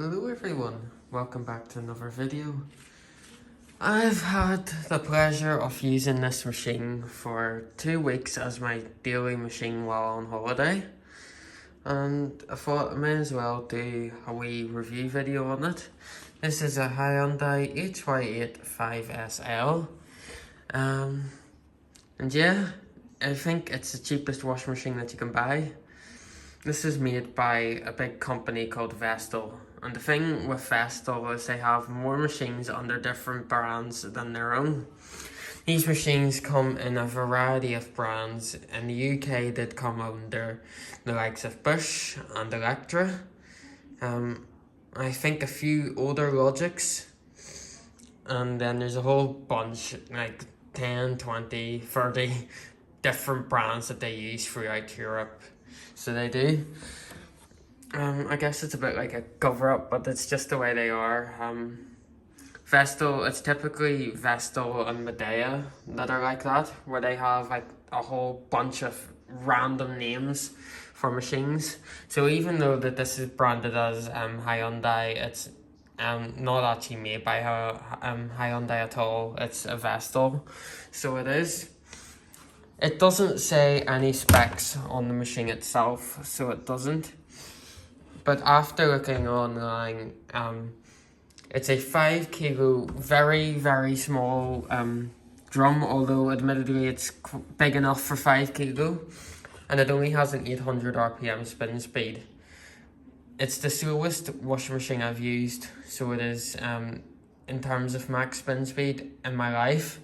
Hello everyone, welcome back to another video. I've had the pleasure of using this machine for 2 weeks as my daily machine while on holiday, and I thought I may as well do a wee review video on it. This is a Hyundai HY8-5SL, and yeah, I think it's the cheapest washing machine that you can buy. This is made by a big company called Vestel. And the thing with Vestel is they have more machines under different brands than their own. These machines come in a variety of brands. In the UK, they'd come under the likes of Bosch and Electra. I think a few older Logics. And then there's a whole bunch, like 10, 20, 30 different brands that they use throughout Europe. So they do. I guess it's a bit like a cover-up, but it's just the way they are. Vestel, it's typically Vestel and Medea that are like that, where they have like a whole bunch of random names for machines. So even though that this is branded as Hyundai, it's not actually made by Hyundai at all. It's a Vestel, so it is. It doesn't say any specs on the machine itself, so it doesn't. But after looking online, it's a 5 kilo, very, very small drum, although admittedly it's big enough for 5 kilo, and it only has an 800 RPM spin speed. It's the slowest washing machine I've used, so it is in terms of max spin speed in my life.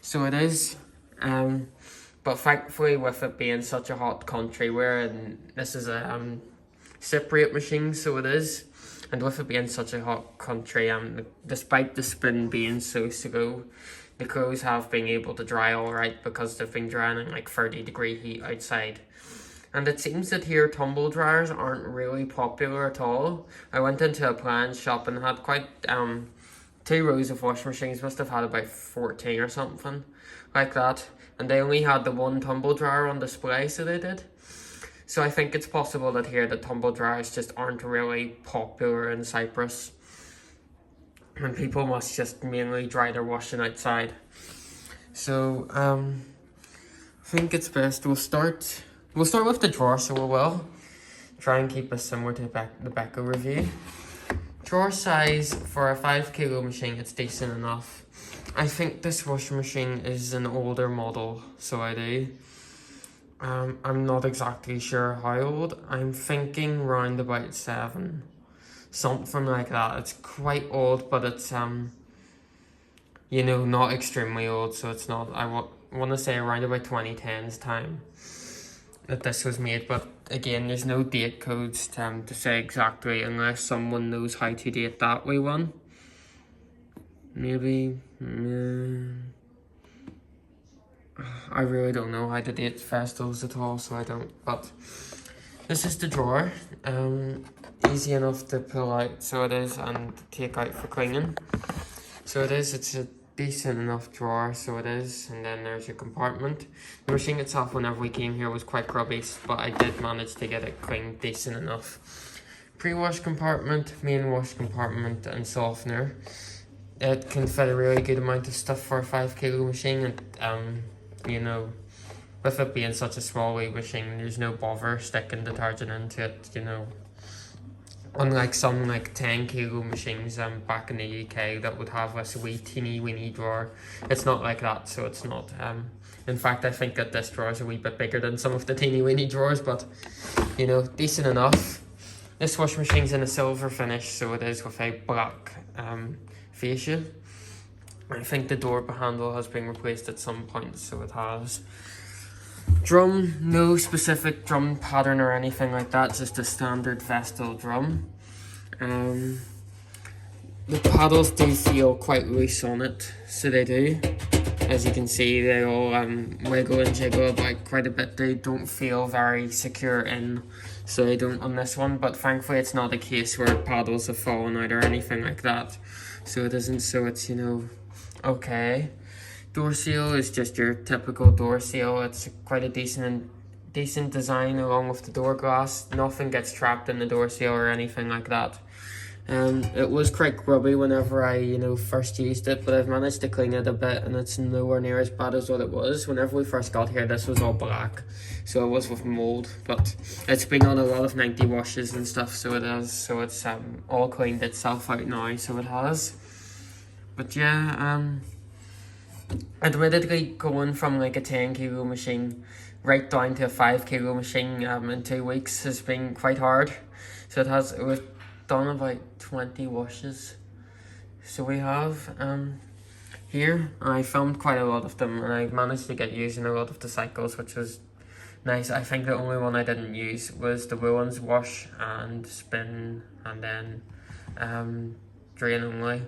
So it is. But thankfully, with it being such a hot country, this is a Cypriot machine, so it is, and with it being such a hot country, despite the spin being so slow, the clothes have been able to dry all right because they've been drying in like 30-degree heat outside. And it seems that here tumble dryers aren't really popular at all. I went into a appliance shop and had quite 2 rows of washing machines, must have had about 14 or something like that, and they only had the one tumble dryer on display, so they did. So I think it's possible that here the tumble dryers just aren't really popular in Cyprus, and people must just mainly dry their washing outside. So I think it's best we'll start with the drawer, so we will try and keep it similar to the Beko review. Drawer size for a 5 kilo machine, it's decent enough. I think this washing machine is an older model, so I do. I'm not exactly sure how old. I'm thinking round about 7, something like that. It's quite old, but it's not extremely old. So it's not. I want to say around about 2010's time that this was made. But again, there's no date codes to say exactly, unless someone knows how to date that wee one. Maybe. I really don't know how to date Vestels at all, so I don't. But this is the drawer. Easy enough to pull out, so it is, and take out for cleaning. So it is. It's a decent enough drawer, so it is. And then there's your compartment. The machine itself, whenever we came here, was quite grubby, but I did manage to get it cleaned decent enough. Pre-wash compartment, main wash compartment, and softener. It can fit a really good amount of stuff for a 5 kilo machine, and with it being such a small wee machine, there's no bother sticking detergent into it, Unlike some like 10 kilo machines back in the UK that would have a wee teeny weeny drawer. It's not like that, so it's not. In fact, I think that this drawer is a wee bit bigger than some of the teeny weeny drawers, but decent enough. This washing machine's in a silver finish, so it is with a black fascia. I think the door handle has been replaced at some point, so it has. Drum, no specific drum pattern or anything like that, just a standard Vestel drum. The paddles do feel quite loose on it, so they do. As you can see, they all wiggle and jiggle about quite a bit. They don't feel very secure in, so they don't on this one, but thankfully it's not a case where paddles have fallen out or anything like that. So it isn't, so it's, okay. Door seal is just your typical door seal. It's quite a decent design along with the door glass. Nothing gets trapped in the door seal or anything like that. It was quite grubby whenever I, first used it, but I've managed to clean it a bit, and it's nowhere near as bad as what it was. Whenever we first got here, this was all black, so it was with mold, but it's been on a lot of 90 washes and stuff, so it has, so it's all cleaned itself out now, so it has. But yeah, admittedly, going from like a 10 kilo machine right down to a 5 kilo machine in 2 weeks has been quite hard. So we've done about 20 washes. So we have here, I filmed quite a lot of them, and I managed to get using a lot of the cycles, which was nice. I think the only one I didn't use was the Woolens wash and spin, and then drain only.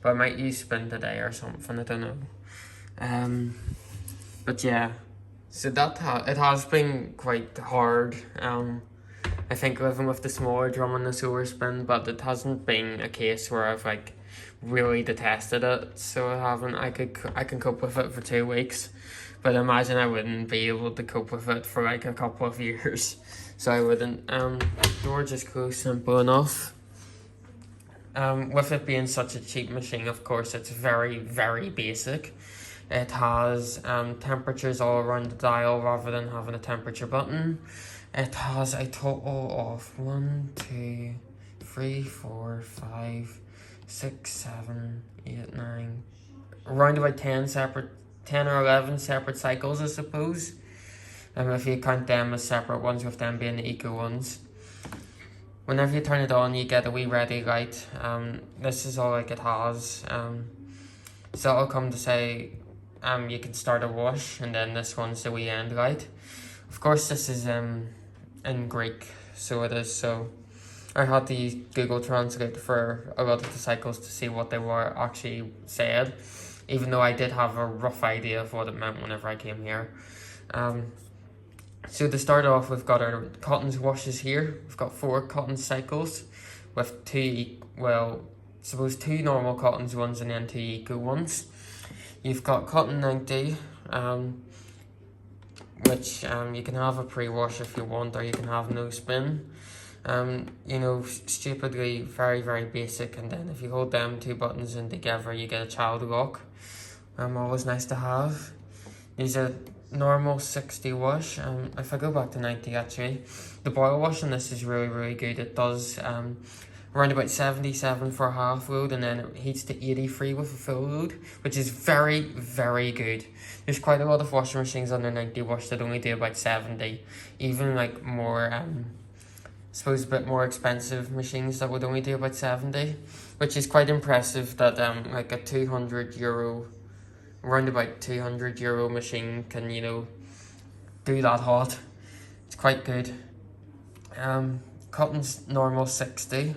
But I might use spin today or something, I don't know. But yeah, so it has been quite hard. I think living with the smaller drum and the slower spin, but it hasn't been a case where I've like really detested it. So I can cope with it for 2 weeks, but imagine I wouldn't be able to cope with it for like a couple of years. So I wouldn't. Door just closed, simple enough. With it being such a cheap machine, of course, it's very, very basic. It has temperatures all around the dial rather than having a temperature button. It has a total of 1, 2, 3, 4, 5, 6, 7, 8, 9, around about 10 or 11 separate cycles, I suppose. If you count them as separate ones, with them being the eco ones. Whenever you turn it on, you get a wee ready light. This is all like it has. So it'll come to say you can start a wash, and then this one's the wee end light. Of course, this is in Greek, so it is. So I had to use Google Translate for a lot of the cycles to see what they were actually said, even though I did have a rough idea of what it meant whenever I came here. So to start off, we've got our Cotton's washes here. We've got 4 cotton cycles with 2 normal Cotton's ones and then 2 eco ones. You've got Cotton 90, which you can have a pre-wash if you want, or you can have no spin. Stupidly very, very basic, and then if you hold them 2 buttons in together, you get a child lock. Always nice to have. These are normal 60 wash. If I go back to 90 actually, the boil wash on this is really, really good. It does around about 77 for a half load, and then it heats to 83 with a full load, which is very, very good. There's quite a lot of washing machines under 90 wash that only do about 70. Even like more, I suppose a bit more expensive machines that would only do about 70, which is quite impressive that like a €200, around about €200 machine can, do that hot. It's quite good. Cotton's normal 60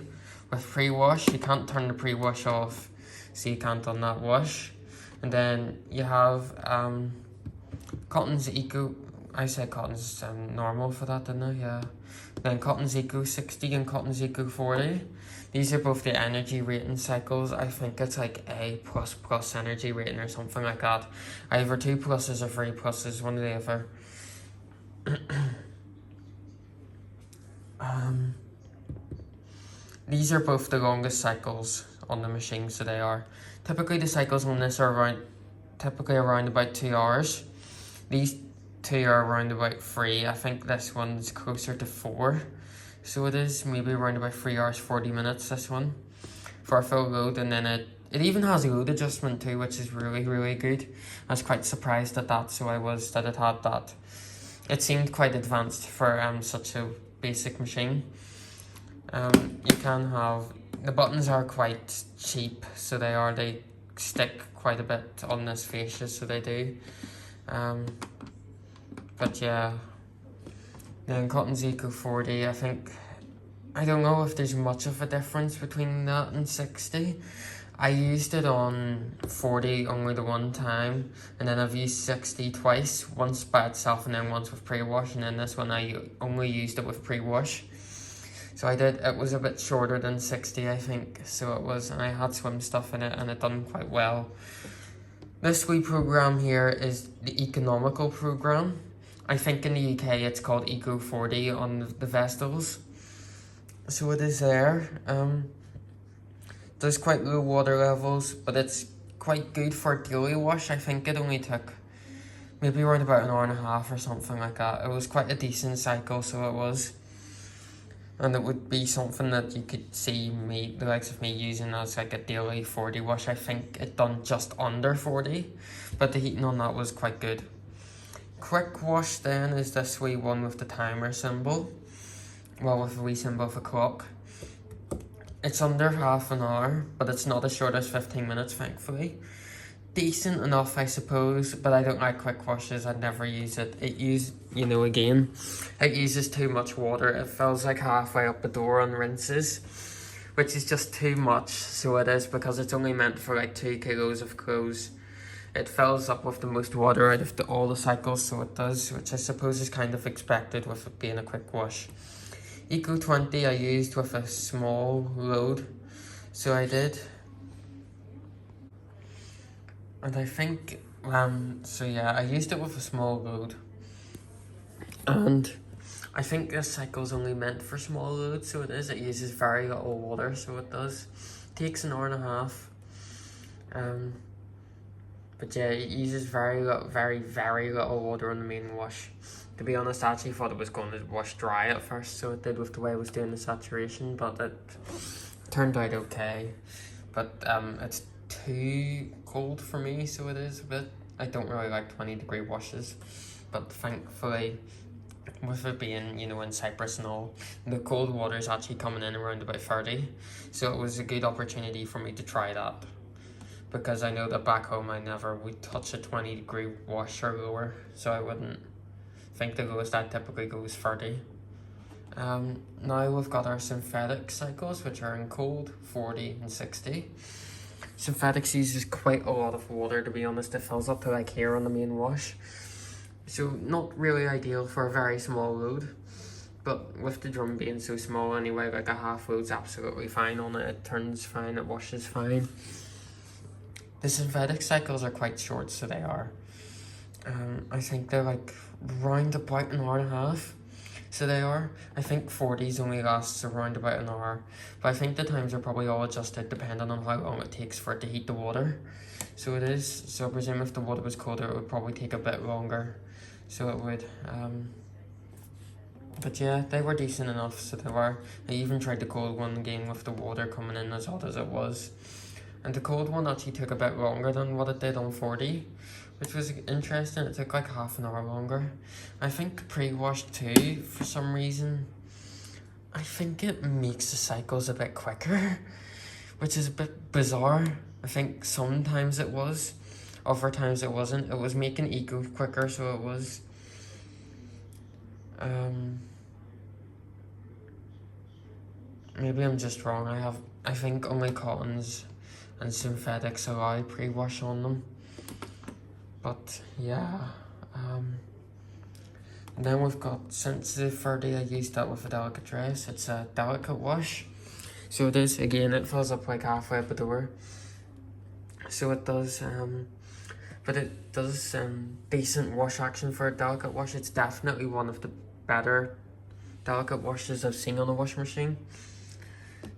with pre-wash. You can't turn the pre-wash off, so you can't on that wash. And then you have Cotton's Eco. I said Cotton's normal for that, didn't I? Yeah. Then Cotton's Eco 60 and Cotton's Eco 40. These are both the energy rating cycles. I think it's like A++ energy rating or something like that. Either 2 pluses or 3 pluses, one or the other. These are both the longest cycles on the machine, so they are. Typically the cycles on this are around about 2 hours. These 2 are around about 3. I think this one's closer to 4. So it is maybe around about 3 hours 40 minutes, this one, for a full load. And then it even has a load adjustment too, which is really, really good. I was quite surprised at that, that it had that. It seemed quite advanced for such a basic machine. You can have, the buttons are quite cheap, so they stick quite a bit on this fascia, so they do. But yeah, then Cotton's Eco 40, I don't know if there's much of a difference between that and 60. I used it on 40 only the one time, and then I've used 60 twice, once by itself and then once with pre-wash, and then this one I only used it with pre-wash. So it was a bit shorter than 60, I think, so it was, and I had swim stuff in it, and it done quite well. This wee program here is the economical program. I think in the UK it's called Eco 40 on the Vestals. So it is there. There's quite low water levels, but it's quite good for a daily wash. I think it only took maybe around about an hour and a half or something like that. It was quite a decent cycle, so it was. And it would be something that you could see me, the likes of me, using as like a daily 40 wash. I think it done just under 40, but the heating on that was quite good. Quick wash then is this wee one with the timer symbol. Well, with a wee symbol of a clock. It's under half an hour, but it's not as short as 15 minutes, thankfully. Decent enough, I suppose, but I don't like quick washes. I'd never use it. It uses too much water. It fills like halfway up the door on rinses, which is just too much. So it is, because it's only meant for like 2 kilos of clothes. It fills up with the most water out of all the cycles, so it does, which I suppose is kind of expected with it being a quick wash. Eco 20 I used with a small load, so I did. And I think, so yeah, I used it with a small load. And I think this cycle's only meant for small loads, so it is. It uses very little water, so it does. Takes an hour and a half. But yeah, it uses very little water on the main wash. To be honest, I actually thought it was going to wash dry at first, so it did with the way I was doing the saturation, but it turned out okay. But it's too cold for me, so it is a bit. I don't really like 20-degree washes, but thankfully, with it being, in Cyprus and all, the cold water is actually coming in around about 30, so it was a good opportunity for me to try that, because I know that back home I never would touch a 20-degree wash or lower, so I wouldn't. I think the lowest I typically go is 30. Now we've got our synthetic cycles, which are in cold, 40 and 60. Synthetics uses quite a lot of water, to be honest. It fills up to like here on the main wash. So not really ideal for a very small load. But with the drum being so small anyway, like a half load's absolutely fine on it. It turns fine, it washes fine. The synthetic cycles are quite short, so they are. I think they're like round about an hour and a half. So they are. I think 40s only lasts around about an hour. But I think the times are probably all adjusted depending on how long it takes for it to heat the water. So it is. So I presume if the water was colder, it would probably take a bit longer. So it would. But yeah, they were decent enough, so they were. I even tried the cold one again with the water coming in as hot as it was. And the cold one actually took a bit longer than what it did on 40. Which was interesting. It took like half an hour longer. I think pre-wash too, for some reason, I think it makes the cycles a bit quicker, which is a bit bizarre. I think sometimes it was, other times it wasn't. It was making eco quicker, so it was. Maybe I'm just wrong. I think only cottons and synthetics allow pre-wash on them. But yeah, and then we've got sensitive 30. I used that with a delicate dress. It's a delicate wash, so it is. Again, it fills up like halfway up the door, so it does. But it does decent wash action for a delicate wash. It's definitely one of the better delicate washes I've seen on a washing machine.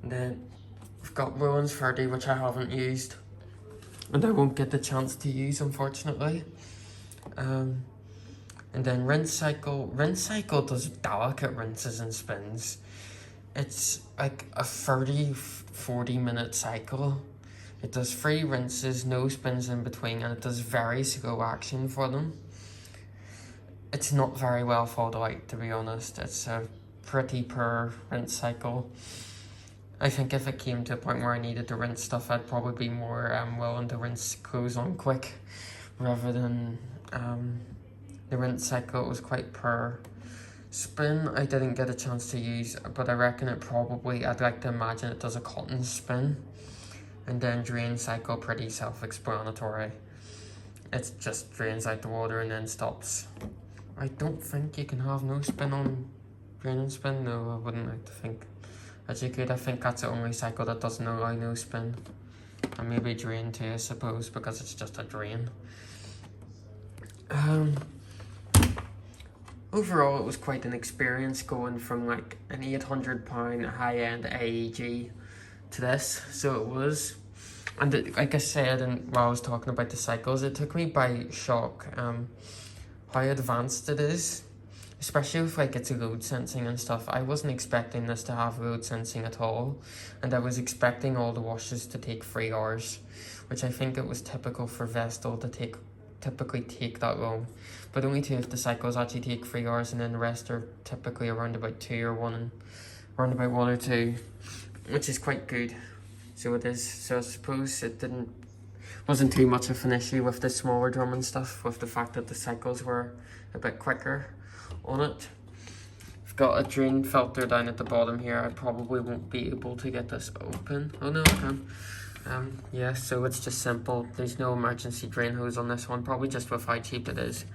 And then we've got Rowan's 30, which I haven't used. And I won't get the chance to use, unfortunately. And then rinse cycle. Rinse cycle does delicate rinses and spins. It's like a 30-40 minute cycle. It does 3 rinses, no spins in between, and it does very slow action for them. It's not very well thought out, to be honest. It's a pretty poor rinse cycle. I think if it came to a point where I needed to rinse stuff, I'd probably be more willing to rinse clothes on quick rather than the rinse cycle. It was quite poor. Spin, I didn't get a chance to use, but I reckon it probably, I'd like to imagine it does a cotton spin. And then drain cycle, pretty self-explanatory. It just drains out the water and then stops. I don't think you can have no spin on drain and spin. No, I wouldn't like to think that you could. I think that's the only cycle that doesn't allow no spin. And maybe drain too, I suppose, because it's just a drain. Overall, it was quite an experience going from like an £800 high-end AEG to this. So it was, and like I said, and while I was talking about the cycles, it took me by shock how advanced it is, especially with like its load sensing and stuff. I wasn't expecting this to have load sensing at all, and I was expecting all the washes to take 3 hours, which I think it was typical for Vestel to typically take that long, but only 2 of the cycles actually take 3 hours, and then the rest are typically around about 2 or 1, around about 1 or 2, which is quite good. So it is. So I suppose it wasn't too much of an issue with the smaller drum and stuff, with the fact that the cycles were a bit quicker on it. I've got a drain filter down at the bottom here. I probably won't be able to get this open. Oh no, I can. Yeah, so it's just simple. There's no emergency drain hose on this one, probably just with how cheap it is.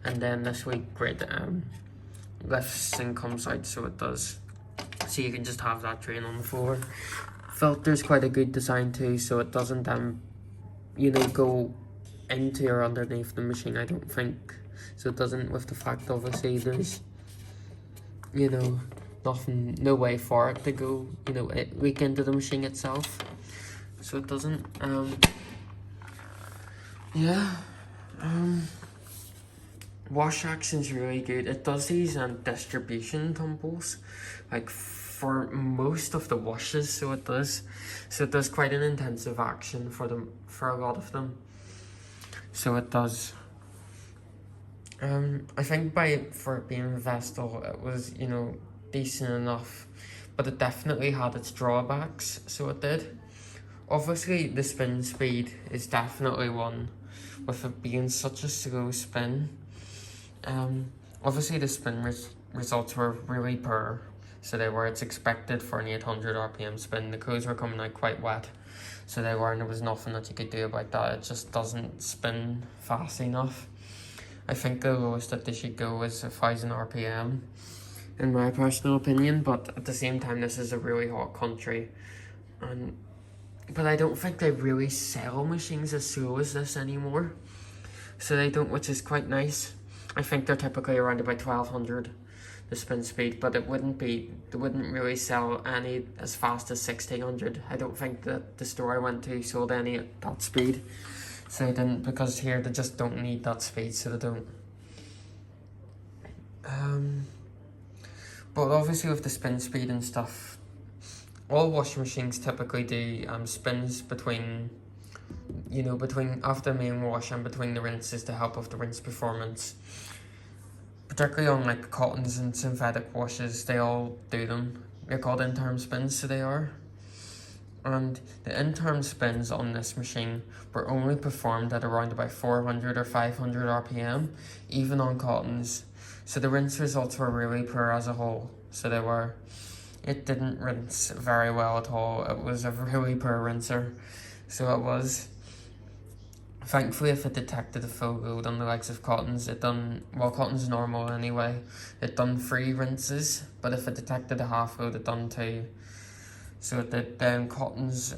And then this wee grid lifts and comes out, so it does. So you can just have that drain on the floor. Filter's quite a good design too, so it doesn't you know, go into or underneath the machine, I don't think. So it doesn't, with the fact obviously there's, you know, no way for it to go, you know, leak into the machine itself. So it doesn't, yeah, wash action's really good. It does these distribution tumbles, like for most of the washes, so it does quite an intensive action for a lot of them. So it does. I think for it being Vestel, it was, you know, decent enough, but it definitely had its drawbacks, so it did. Obviously, the spin speed is definitely one, with it being such a slow spin. Obviously the spin results were really poor, so they were, it's expected for an 800 RPM spin. The codes were coming out quite wet, so they were, and there was nothing that you could do about that. It just doesn't spin fast enough. I think the lowest that they should go is 1000 RPM, in my personal opinion, but at the same time, this is a really hot country, but I don't think they really sell machines as slow as this anymore, so they don't, which is quite nice. I think they're typically around about 1200, the spin speed, but they wouldn't really sell any as fast as 1600. I don't think that the store I went to sold any at that speed, so they didn't, because here they just don't need that speed, so they don't. But obviously with the spin speed and stuff, all washing machines typically do spins between after the main wash and between the rinses to help with the rinse performance. Particularly on like cottons and synthetic washes, they all do them. They're called interim spins, so they are. And the interim spins on this machine were only performed at around about 400 or 500 RPM, even on cottons. So the rinse results were really poor as a whole. So they were. It didn't rinse very well at all. It was a really poor rinser. So it was. Thankfully, if it detected a full load on the likes of cottons, it done, well, cotton's normal anyway, it done 3 rinses, but if it detected a half load, it done 2. So it did, then Cotton's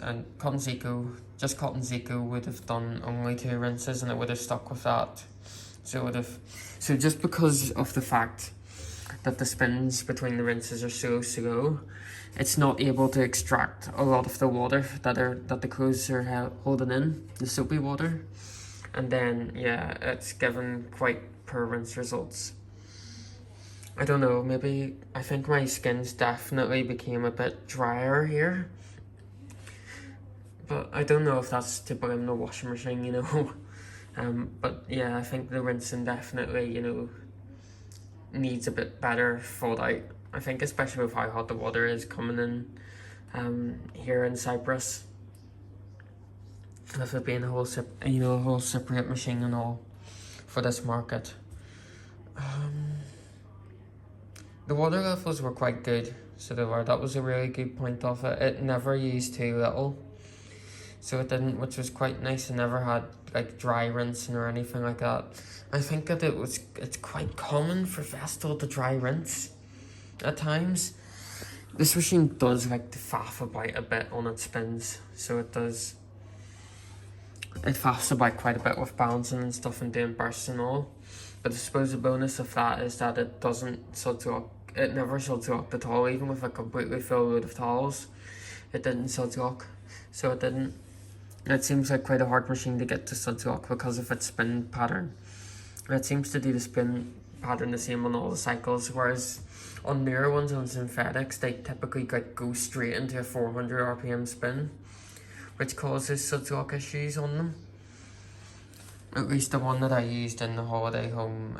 Eco would have done only 2 rinses, and it would have stuck with that. So just because of the fact that the spins between the rinses are so slow, it's not able to extract a lot of the water that the clothes are holding in, the soapy water. And then, yeah, it's given quite poor rinse results. I don't know, maybe, I think my skin's definitely became a bit drier here. But I don't know if that's to blame the washing machine, you know. But yeah, I think the rinsing definitely, you know, needs a bit better thought out. I think especially with how hot the water is coming in here in Cyprus. With it being a whole Cypriot machine and all for this market. The water levels were quite good, so they were. That was a really good point of it. It never used too little, so it didn't, which was quite nice. It never had like dry rinsing or anything like that. I think that it's quite common for Vestel to dry rinse at times. This machine does like to faff about a bit on its spins, so it does. It faffs about quite a bit with balancing and stuff and doing bursts and all. But I suppose the bonus of that is that it doesn't suds up. It never suds up at all, even with a completely full load of towels. it didn't suds lock, so it didn't. It seems like quite a hard machine to get to suds lock because of its spin pattern. It seems to do the spin pattern the same on all the cycles, whereas on newer ones, on synthetics, they typically go straight into a 400 RPM spin, which causes suds lock issues on them. At least the one that I used in the holiday home,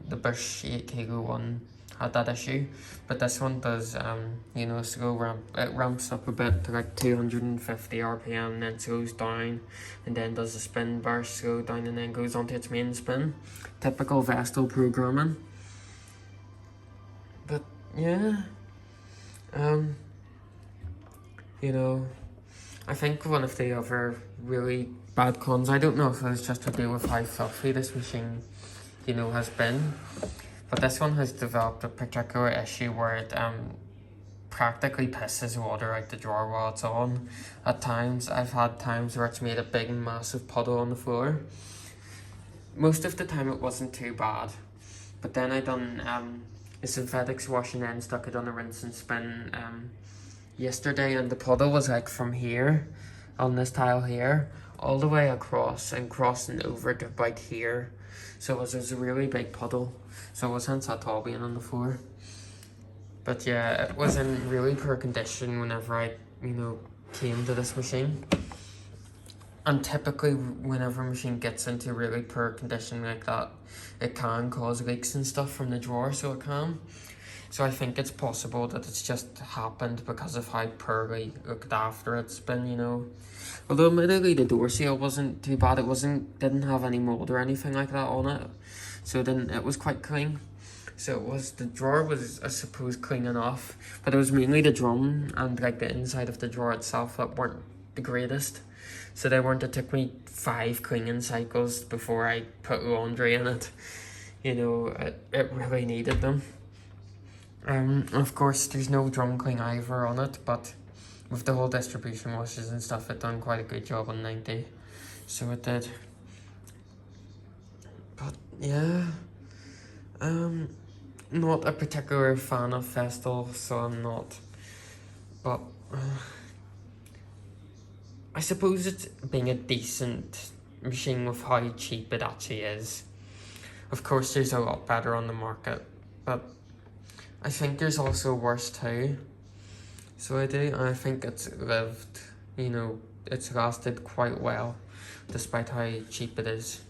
the Bush 8 kilo one, had that issue, but this one does, you know, slow ramp. It ramps up a bit to like 250 RPM, then slows down, and then does a spin burst, slow down, and then goes onto its main spin. Typical Vestel programming. But yeah, you know, I think one of the other really bad cons, I don't know if it's just to do with how fluffy this machine, you know, has been, but this one has developed a particular issue where it practically pisses water out the drawer while it's on. At times, I've had times where it's made a big massive puddle on the floor. Most of the time it wasn't too bad, but then I done a synthetics wash and then stuck it on a rinse and spin yesterday, and the puddle was like from here on this tile here all the way across and crossing over to about here, so it was a really big puddle, so it wasn't that tall being on the floor. But yeah, it was in really poor condition whenever I, you know, came to this machine. And typically whenever a machine gets into really poor condition like that, it can cause leaks and stuff from the drawer, so it can. So I think it's possible that it's just happened because of how poorly looked after it's been, you know. Although admittedly the door seal wasn't too bad, didn't have any mold or anything like that on it. So it was quite clean. So the drawer was, I suppose, clean enough, but it was mainly the drum and like the inside of the drawer itself that weren't the greatest. So it took me 5 cleaning cycles before I put laundry in it. You know, it really needed them. Of course, there's no drum clean either on it, but with the whole distribution washes and stuff, it done quite a good job on 90. So it did. But yeah, not a particular fan of Vestel, so I'm not. But I suppose it's being a decent machine with how cheap it actually is. Of course, there's a lot better on the market, but I think there's also worse too. So I think it's lived, you know, it's lasted quite well, despite how cheap it is.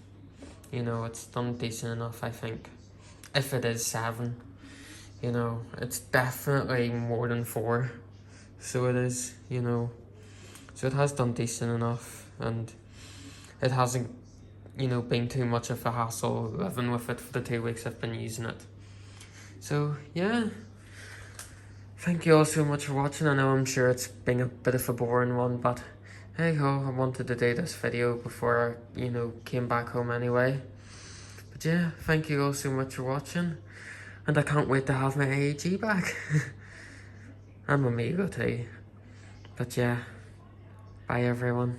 You know, it's done decent enough, I think. If it is 7, you know, it's definitely more than 4. So it is, you know. So it has done decent enough, and it hasn't, you know, been too much of a hassle living with it for the 2 weeks I've been using it. So yeah, thank you all so much for watching. I know I'm sure it's been a bit of a boring one, but hey ho, I wanted to do this video before I, you know, came back home anyway. But yeah, thank you all so much for watching, and I can't wait to have my AEG back. And my Amigo too. But yeah, bye everyone.